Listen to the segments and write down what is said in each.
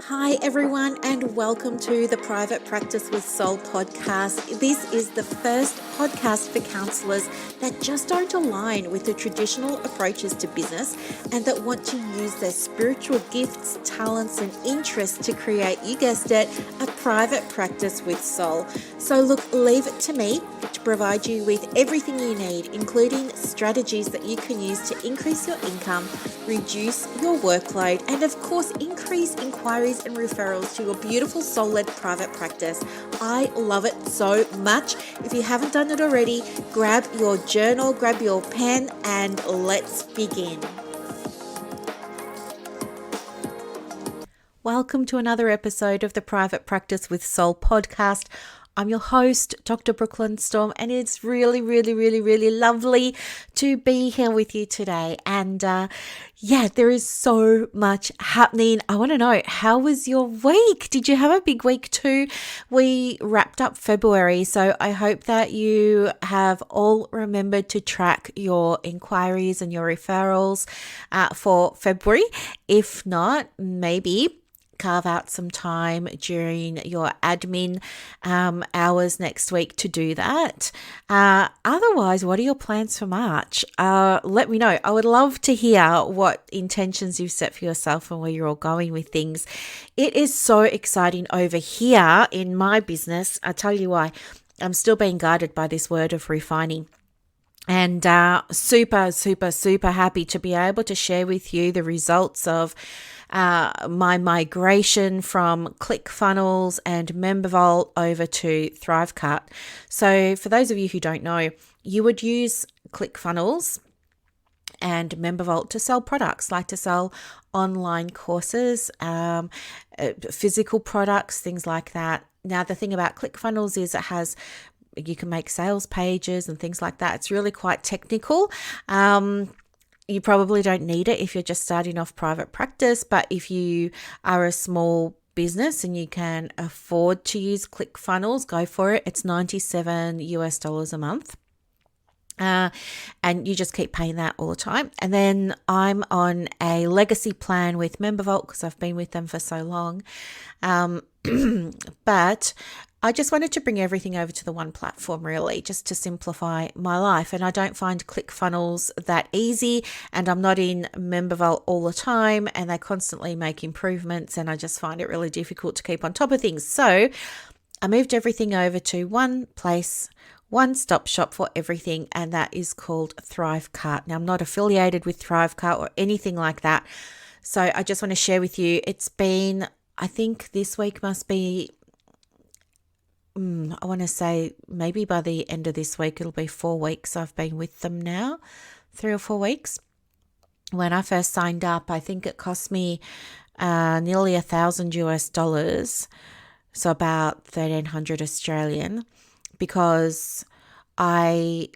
Hi, everyone, and welcome to the Private Practice with Soul podcast. This is the first podcast for counselors that just don't align with the traditional approaches to business and that want to use their spiritual gifts, talents, and interests to create, you guessed it, a private practice with soul. So, look, leave it to me to provide you with everything you need, including strategies that you can use to increase your income, reduce your workload, and of course, increase inquiries and referrals to your beautiful soul-led private practice. I love it so much. If you haven't done it already, grab your journal, grab your pen, and let's begin. Welcome to another episode of the Private Practice with Soul podcast. I'm your host, Dr. Brooklyn Storm, and it's really lovely to be here with you today. And there is so much happening. I want to know, how was your week? Did you have a big week too? We wrapped up February, so I hope that you have all remembered to track your inquiries and your referrals for February. If not, maybe carve out some time during your admin hours next week to do that. Otherwise, what are your plans for March? Let me know. I would love to hear what intentions you've set for yourself and where you're all going with things. It is so exciting over here in my business. I tell you why. I'm still being guided by this word of refining. And super happy to be able to share with you the results of my migration from ClickFunnels and MemberVault over to ThriveCart. So for those of you who don't know, you would use ClickFunnels and MemberVault to sell products, like to sell online courses, physical products, things like that. Now, the thing about ClickFunnels is you can make sales pages and things like that. It's really quite technical. You probably don't need it if you're just starting off private practice, but if you are a small business and you can afford to use ClickFunnels, go for it. It's $97 a month. And you just keep paying that all the time. And then I'm on a legacy plan with MemberVault because I've been with them for so long. But I just wanted to bring everything over to the one platform, really, just to simplify my life. And I don't find ClickFunnels that easy, and I'm not in MemberVault all the time, and they constantly make improvements, and I just find it really difficult to keep on top of things. So I moved everything over to one place, one-stop shop for everything, and that is called ThriveCart. Now, I'm not affiliated with ThriveCart or anything like that, so I just want to share with you, it's been, I think this week must be, I want to say maybe by the end of this week, it'll be 4 weeks I've been with them now, 3 or 4 weeks. When I first signed up, I think it cost me nearly $1,000, so about 1,300 Australian, because I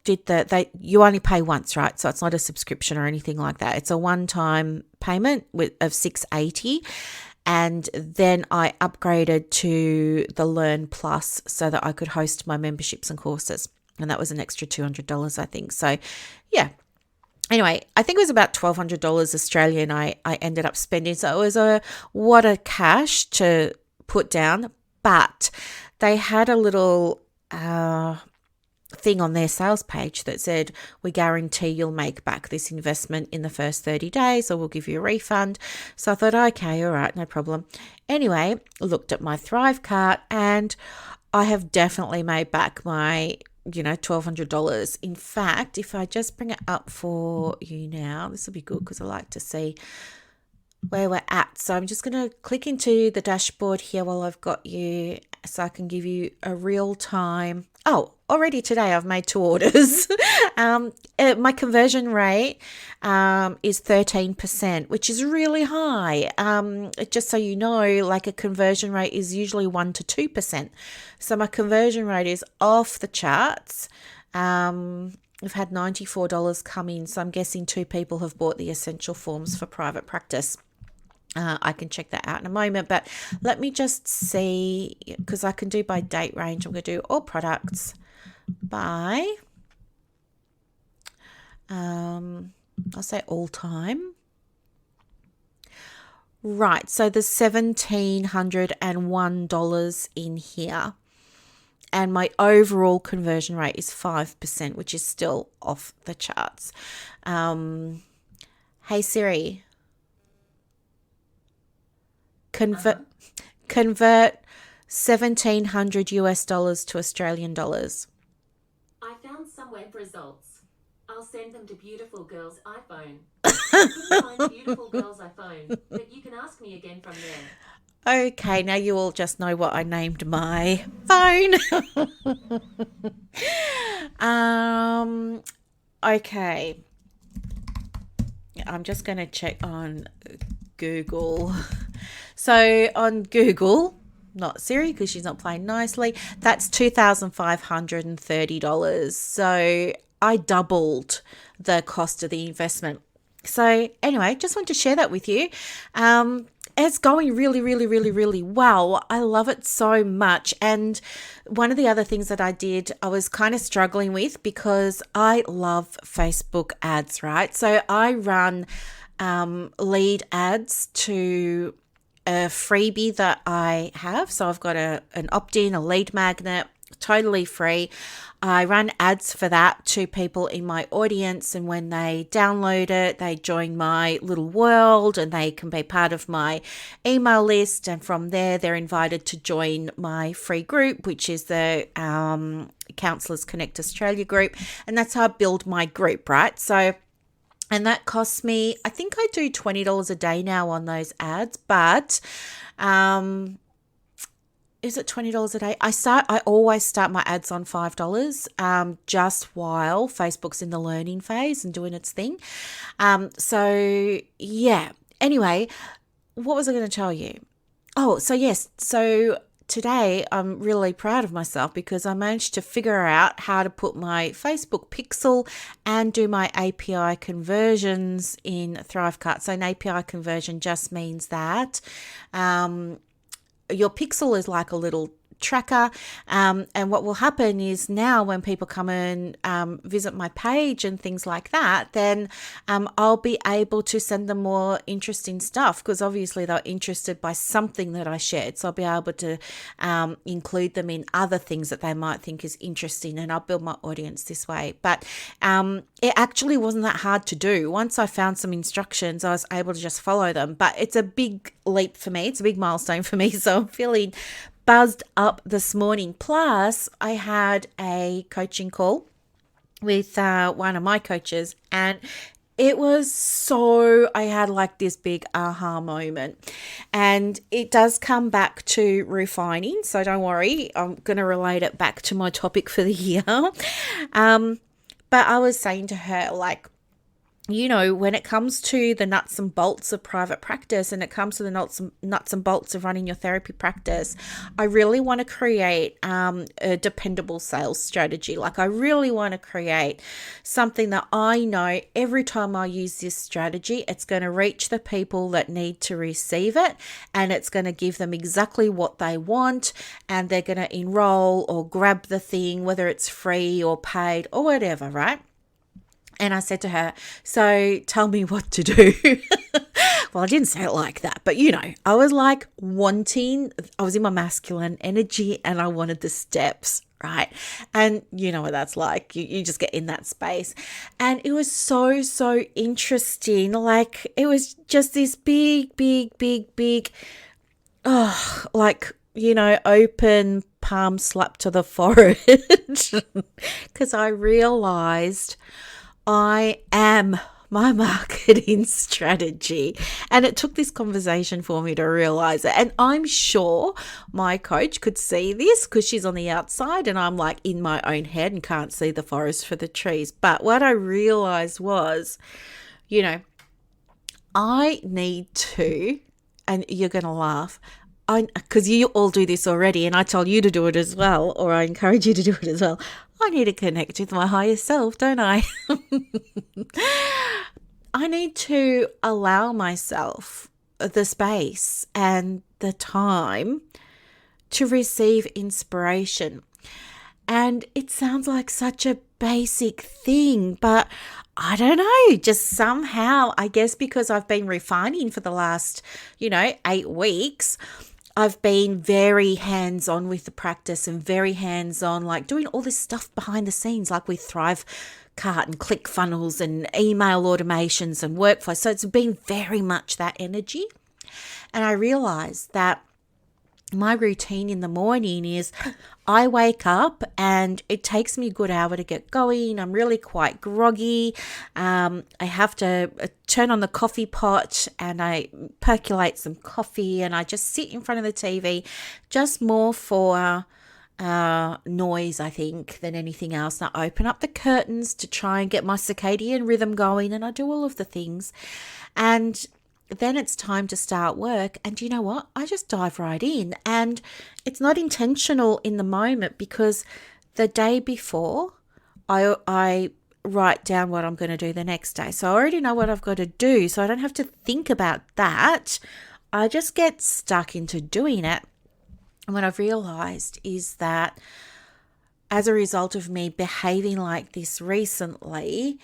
did you only pay once, right? So it's not a subscription or anything like that. It's a one-time payment of $680. And then I upgraded to the Learn Plus so that I could host my memberships and courses. And that was an extra $200, I think. So, yeah. Anyway, I think it was about $1,200 Australian I ended up spending. So it was what a cash to put down. But they had a little thing on their sales page that said, we guarantee you'll make back this investment in the first 30 days or we'll give you a refund. So I thought, okay, all right, no problem. Anyway, looked at my ThriveCart and I have definitely made back my $1,200. In fact, if I just bring it up for you now, this will be good because I like to see where we're at. So I'm just going to click into the dashboard here while I've got you so I can give you a real time. Oh, already today I've made 2 orders. My conversion rate is 13%, which is really high. Just so you know, like a conversion rate is usually 1 to 2%. So my conversion rate is off the charts. We've had $94 come in, so I'm guessing 2 people have bought the essential forms for private practice. I can check that out in a moment, but let me just see, because I can do by date range. I'm going to do all products by, I'll say all time. Right, so there's $1,701 in here. And my overall conversion rate is 5%, which is still off the charts. Hey Siri, convert 1,700 US dollars to Australian dollars. I found some web results. I'll send them to Beautiful Girl's iPhone. I couldn't find Beautiful Girl's iPhone, but you can ask me again from there. Okay, now you all just know what I named my phone. Okay. I'm just going to check on Google. So on Google, not Siri because she's not playing nicely, that's $2,530. So I doubled the cost of the investment. So anyway, just want to share that with you. It's going really, really, really, really well. I love it so much. And one of the other things that I did, I was kind of struggling with because I love Facebook ads, right? So I run lead ads to a freebie that I have. So I've got an opt-in, a lead magnet, totally free. I run ads for that to people in my audience, and when they download it, they join my little world and they can be part of my email list, and from there they're invited to join my free group, which is the Counsellors Connect Australia group, and that's how I build my group, right? So and that costs me, I think I do $20 a day now on those ads, but is it $20 a day? I always start my ads on $5, just while Facebook's in the learning phase and doing its thing. So yeah. Anyway, what was I going to tell you? Oh, so yes. So today I'm really proud of myself because I managed to figure out how to put my Facebook pixel and do my API conversions in Thrivecart. So an API conversion just means that your pixel is like a little tracker, and what will happen is now when people come and visit my page and things like that, then I'll be able to send them more interesting stuff because obviously they're interested by something that I shared, so I'll be able to include them in other things that they might think is interesting, and I'll build my audience this way. But it actually wasn't that hard to do. Once I found some instructions, I was able to just follow them, but it's a big leap for me. It's a big milestone for me, so I'm feeling buzzed up this morning. Plus, I had a coaching call with one of my coaches, and it was I had like this big aha moment, and it does come back to refining. So don't worry, I'm going to relate it back to my topic for the year. But I was saying to her, like, you know, when it comes to the nuts and bolts of private practice and it comes to the nuts and bolts of running your therapy practice, I really want to create a dependable sales strategy. Like I really want to create something that I know every time I use this strategy, it's going to reach the people that need to receive it, and it's going to give them exactly what they want, and they're going to enroll or grab the thing, whether it's free or paid or whatever, right? And I said to her, so tell me what to do. Well, I didn't say it like that, but you know, I was like I was in my masculine energy and I wanted the steps, right? And you know what that's like. You just get in that space. And it was so interesting. Like it was just this big, like, you know, open palm slap to the forehead because I realized I am my marketing strategy. And it took this conversation for me to realize it. And I'm sure my coach could see this because she's on the outside and I'm like in my own head and can't see the forest for the trees. But what I realized was, you know, I need to, and you're going to laugh, because you all do this already and I tell you to do it as well, or I encourage you to do it as well. I need to connect with my higher self, don't I? I need to allow myself the space and the time to receive inspiration. And it sounds like such a basic thing, but I don't know, just somehow, I guess because I've been refining for the last, 8 weeks, I've been very hands on with the practice and very hands on, like doing all this stuff behind the scenes, like with Thrive Cart and Click Funnels and email automations and workflow. So it's been very much that energy. And I realized that my routine in the morning is I wake up and it takes me a good hour to get going. I'm really quite groggy. I have to turn on the coffee pot and I percolate some coffee and I just sit in front of the TV, just more for noise, I think, than anything else. And I open up the curtains to try and get my circadian rhythm going, and I do all of the things. And then it's time to start work. And you know what? I just dive right in. And it's not intentional in the moment because the day before I write down what I'm going to do the next day. So I already know what I've got to do. So I don't have to think about that. I just get stuck into doing it. And what I've realized is that as a result of me behaving like this recently,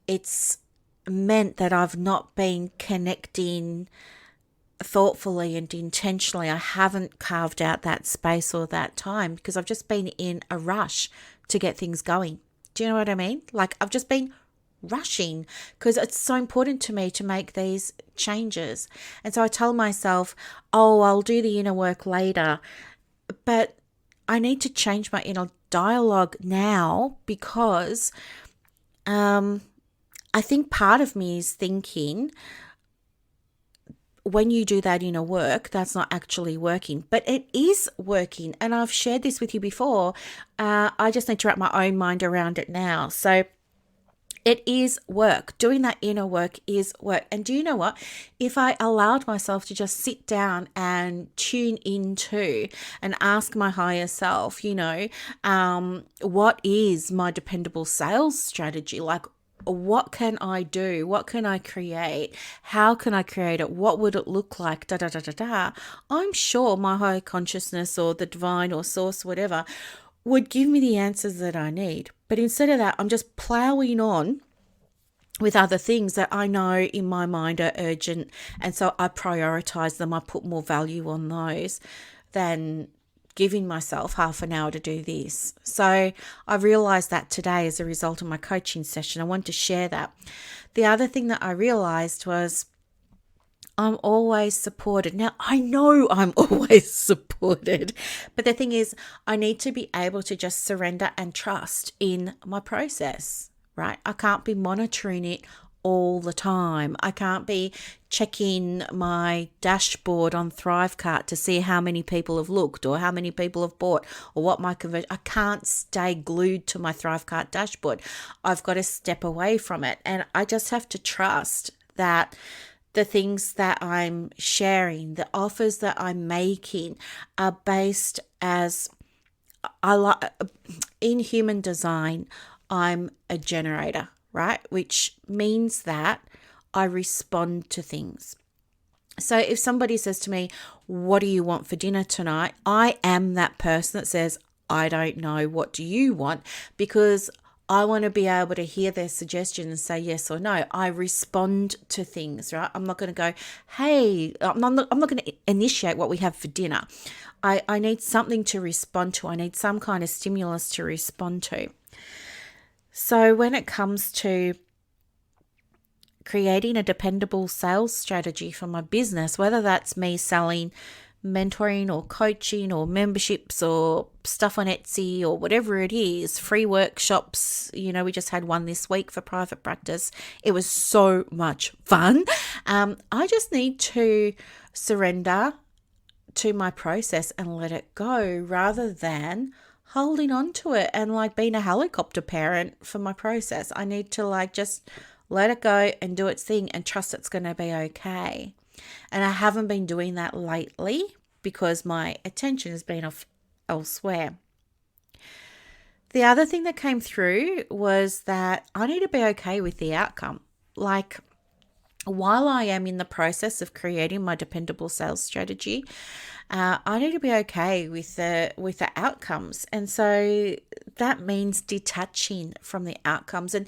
it's meant that I've not been connecting thoughtfully and intentionally. I haven't carved out that space or that time because I've just been in a rush to get things going. Do you know what I mean? Like I've just been rushing because it's so important to me to make these changes. And so I tell myself, oh, I'll do the inner work later. But I need to change my inner dialogue now because I think part of me is thinking when you do that inner work, that's not actually working, but it is working. And I've shared this with you before. I just need to wrap my own mind around it now. So it is work. Doing that inner work is work. And do you know what? If I allowed myself to just sit down and tune into and ask my higher self, what is my dependable sales strategy? Like, what can I do? What can I create? How can I create it? What would it look like? Da, da, da, da, da. I'm sure my higher consciousness or the divine or source, whatever, would give me the answers that I need. But instead of that, I'm just plowing on with other things that I know in my mind are urgent. And so I prioritize them. I put more value on those than giving myself half an hour to do this. So I realized that today as a result of my coaching session. I want to share that. The other thing that I realized was I'm always supported. Now, I know I'm always supported, but the thing is, I need to be able to just surrender and trust in my process, right? I can't be monitoring it all the time. I can't be checking my dashboard on Thrivecart to see how many people have looked or how many people have bought or what my conversion. I can't stay glued to my Thrivecart dashboard. I've got to step away from it, and I just have to trust that the things that I'm sharing, the offers that I'm making are based as in human design, I'm a generator, right? Which means that I respond to things. So if somebody says to me, what do you want for dinner tonight? I am that person that says, I don't know. What do you want? Because I want to be able to hear their suggestion and say yes or no. I respond to things, right? I'm not going to go, hey, I'm not going to initiate what we have for dinner. I need something to respond to. I need some kind of stimulus to respond to. So when it comes to creating a dependable sales strategy for my business, whether that's me selling mentoring or coaching or memberships or stuff on Etsy or whatever it is, free workshops. We just had one this week for private practice. It was so much fun. I just need to surrender to my process and let it go rather than holding on to it and like being a helicopter parent for my process. I need to just let it go and do its thing and trust it's going to be okay. And I haven't been doing that lately because my attention has been off elsewhere. The other thing that came through was that I need to be okay with the outcome. Like, while I am in the process of creating my dependable sales strategy, I need to be okay with the outcomes. And so that means detaching from the outcomes. And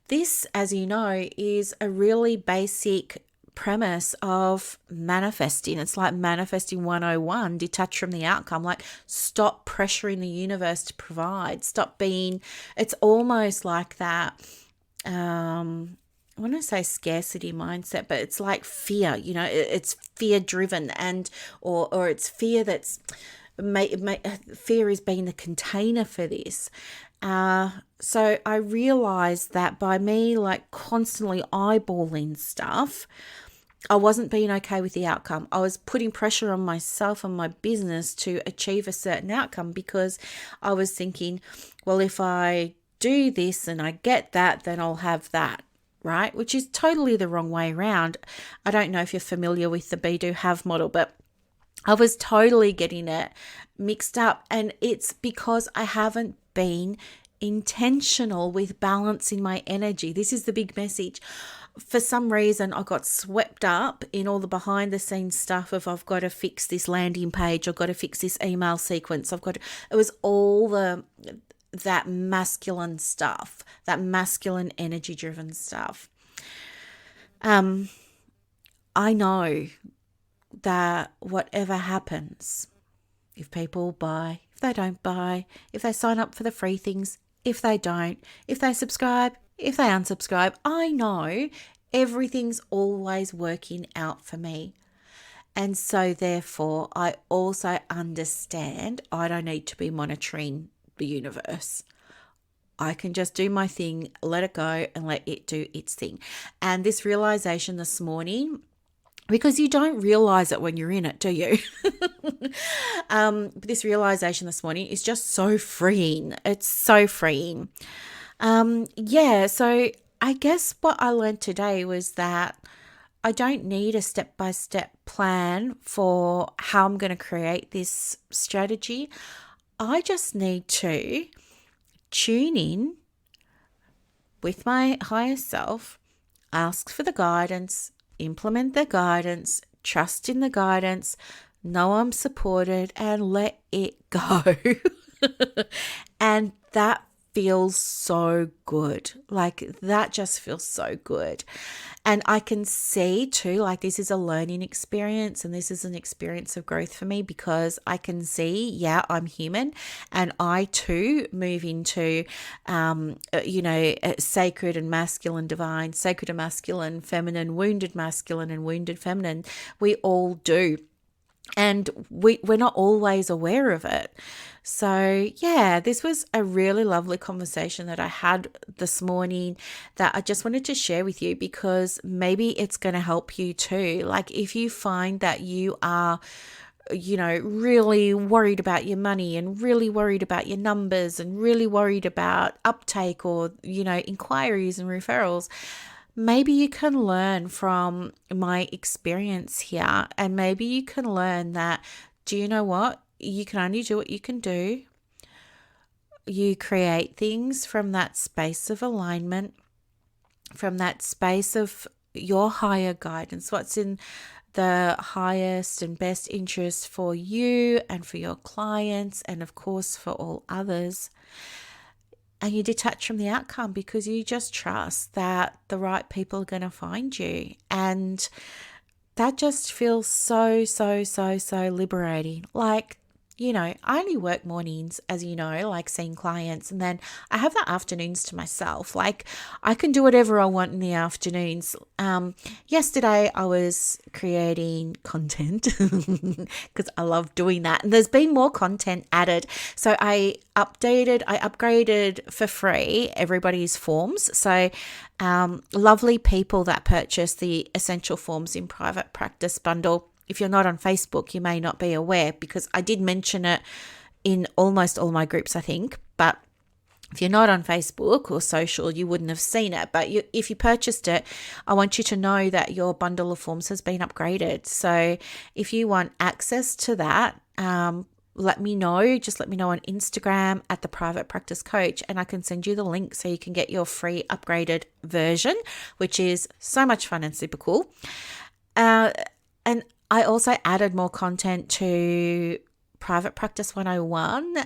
this, as you know, is a really basic premise of manifesting. It's like manifesting 101, detach from the outcome, like stop pressuring the universe to provide, stop being, it's almost like that. I want to say scarcity mindset, but it's like fear, it's fear driven, and or it's fear that's fear is being the container for this. So I realized that by me like constantly eyeballing stuff, I wasn't being okay with the outcome. I was putting pressure on myself and my business to achieve a certain outcome because I was thinking, well, if I do this and I get that, then I'll have that, right? Which is totally the wrong way around. I don't know if you're familiar with the be, do, have model, but I was totally getting it mixed up. And it's because I haven't been intentional with balancing my energy. This is the big message. For some reason, I got swept up in all the behind the scenes stuff of I've got to fix this landing page, I've got to fix this email sequence, it was all that masculine stuff, that masculine energy driven stuff. I know that whatever happens, if people buy, if they don't buy, if they sign up for the free things, if they don't, if they subscribe, if they unsubscribe, I know everything's always working out for me. And so therefore, I also understand I don't need to be monitoring the universe. I can just do my thing, let it go, and let it do its thing. And this realization this morning, because you don't realize it when you're in it, do you? This realization this morning is just so freeing. It's so freeing. So I guess what I learned today was that I don't need a step-by-step plan for how I'm going to create this strategy. I just need to tune in with my higher self, ask for the guidance, implement the guidance, trust in the guidance, know I'm supported, and let it go. And that feels so good. Like that just feels so good. And I can see too, like this is a learning experience and this is an experience of growth for me because I can see, yeah, I'm human and I too move into, sacred and masculine, divine, sacred and masculine, feminine, wounded masculine and wounded feminine. We all do. And we're not always aware of it. So, yeah, this was a really lovely conversation that I had this morning that I just wanted to share with you because maybe it's going to help you too. Like if you find that you are really worried about your money and really worried about your numbers and really worried about uptake or, inquiries and referrals, maybe you can learn from my experience here and maybe you can learn that, do you know what? You can only do what you can do. You create things from that space of alignment, from that space of your higher guidance, what's in the highest and best interest for you and for your clients and of course for all others. And you detach from the outcome because you just trust that the right people are going to find you. And that just feels so, so, so, so liberating. Like, I only work mornings, as you know, like seeing clients, and then I have the afternoons to myself. Like I can do whatever I want in the afternoons. Yesterday I was creating content because I love doing that. And there's been more content added. So I upgraded for free everybody's forms. So lovely people that purchase the Essential Forms in Private Practice bundle. If you're not on Facebook, you may not be aware because I did mention it in almost all my groups, I think. But if you're not on Facebook or social, you wouldn't have seen it. But if you purchased it, I want you to know that your bundle of forms has been upgraded. So if you want access to that, let me know. Just let me know on Instagram at the Private Practice Coach, and I can send you the link so you can get your free upgraded version, which is so much fun and super cool. And I also added more content to Private Practice 101,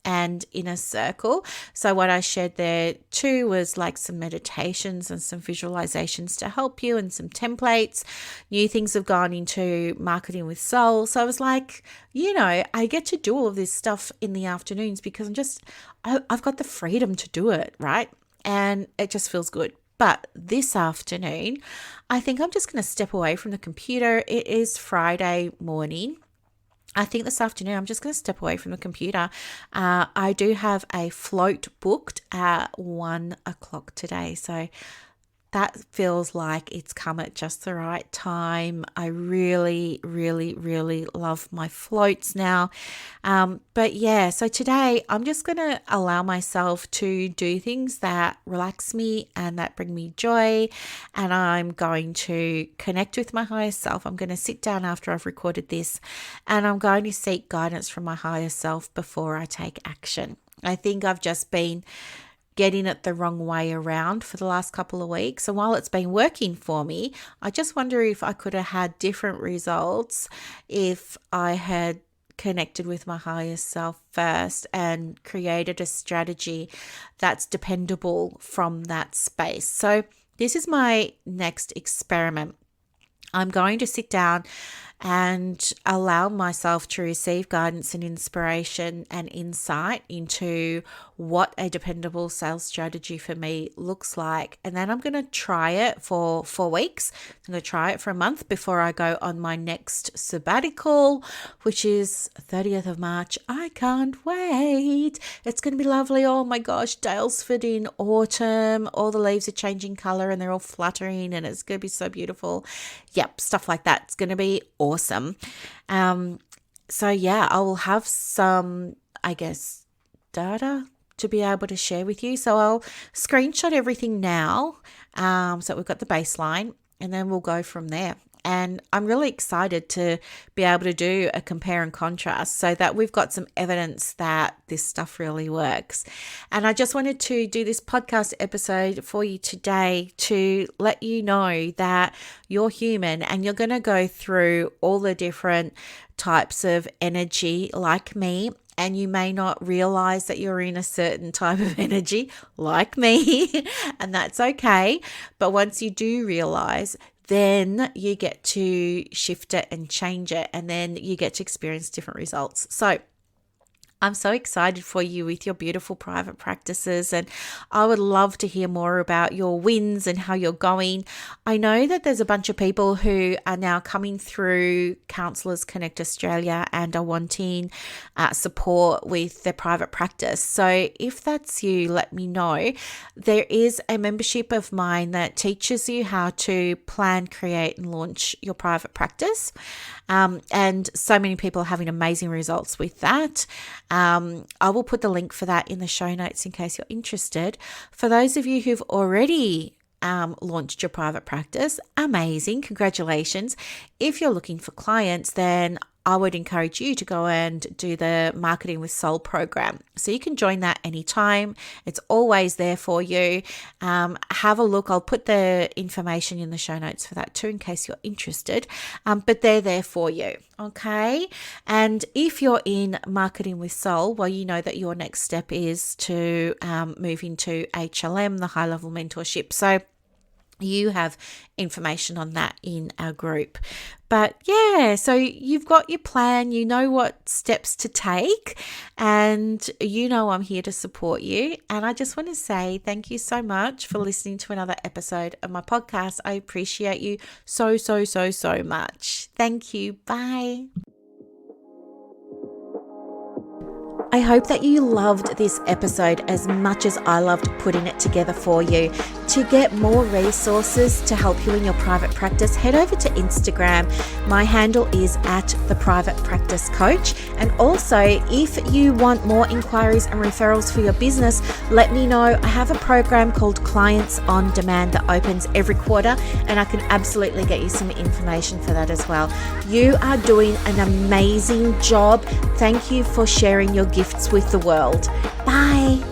and inner circle. So what I shared there too was like some meditations and some visualizations to help you, and some templates. New things have gone into Marketing with Soul. So I was like, I get to do all of this stuff in the afternoons because I've got the freedom to do it, right? And it just feels good. But this afternoon, I think I'm just going to step away from the computer. It is Friday morning. I think this afternoon I'm just going to step away from the computer. I do have a float booked at 1:00 today. So that feels like it's come at just the right time. I really, really, really love my floats now. But yeah, so today I'm just going to allow myself to do things that relax me and that bring me joy. And I'm going to connect with my higher self. I'm going to sit down after I've recorded this, and I'm going to seek guidance from my higher self before I take action. I think I've just been getting it the wrong way around for the last couple of weeks. And while it's been working for me, I just wonder if I could have had different results if I had connected with my higher self first and created a strategy that's dependable from that space. So this is my next experiment. I'm going to sit down and allow myself to receive guidance and inspiration and insight into what a dependable sales strategy for me looks like. And then I'm going to try it for 4 weeks. I'm going to try it for a month before I go on my next sabbatical, which is 30th of March. I can't wait. It's going to be lovely. Oh my gosh, Dalesford in autumn. All the leaves are changing color and they're all fluttering, and it's going to be so beautiful. Yep, stuff like that. It's going to be awesome. So yeah, I will have some, data to be able to share with you. So I'll screenshot everything now, so we've got the baseline, and then we'll go from there. And I'm really excited to be able to do a compare and contrast so that we've got some evidence that this stuff really works. And I just wanted to do this podcast episode for you today to let you know that you're human and you're going to go through all the different types of energy like me. And you may not realize that you're in a certain type of energy like me, and that's okay. But once you do realize, then you get to shift it and change it, and then you get to experience different results. So I'm so excited for you with your beautiful private practices, and I would love to hear more about your wins and how you're going. I know that there's a bunch of people who are now coming through Counsellors Connect Australia and are wanting support with their private practice. So if that's you, let me know. There is a membership of mine that teaches you how to plan, create, and launch your private practice. And so many people are having amazing results with that. I will put the link for that in the show notes in case you're interested. For those of you who've already launched your private practice, amazing, congratulations. If you're looking for clients, then I would encourage you to go and do the Marketing with Soul program. So you can join that anytime. It's always there for you. Have a look. I'll put the information in the show notes for that too in case you're interested. But they're there for you. Okay. And if you're in Marketing with Soul, well, you know that your next step is to move into HLM, the high level mentorship. So you have information on that in our group. But yeah, so you've got your plan, you know what steps to take, and you know I'm here to support you. And I just want to say thank you so much for listening to another episode of my podcast. I appreciate you so much. Thank you. Bye. I hope that you loved this episode as much as I loved putting it together for you. To get more resources to help you in your private practice, head over to Instagram. My handle is @theprivatepracticecoach. And also, if you want more inquiries and referrals for your business, let me know. I have a program called Clients on Demand that opens every quarter, and I can absolutely get you some information for that as well. You are doing an amazing job. Thank you for sharing your gifts with the world. Bye.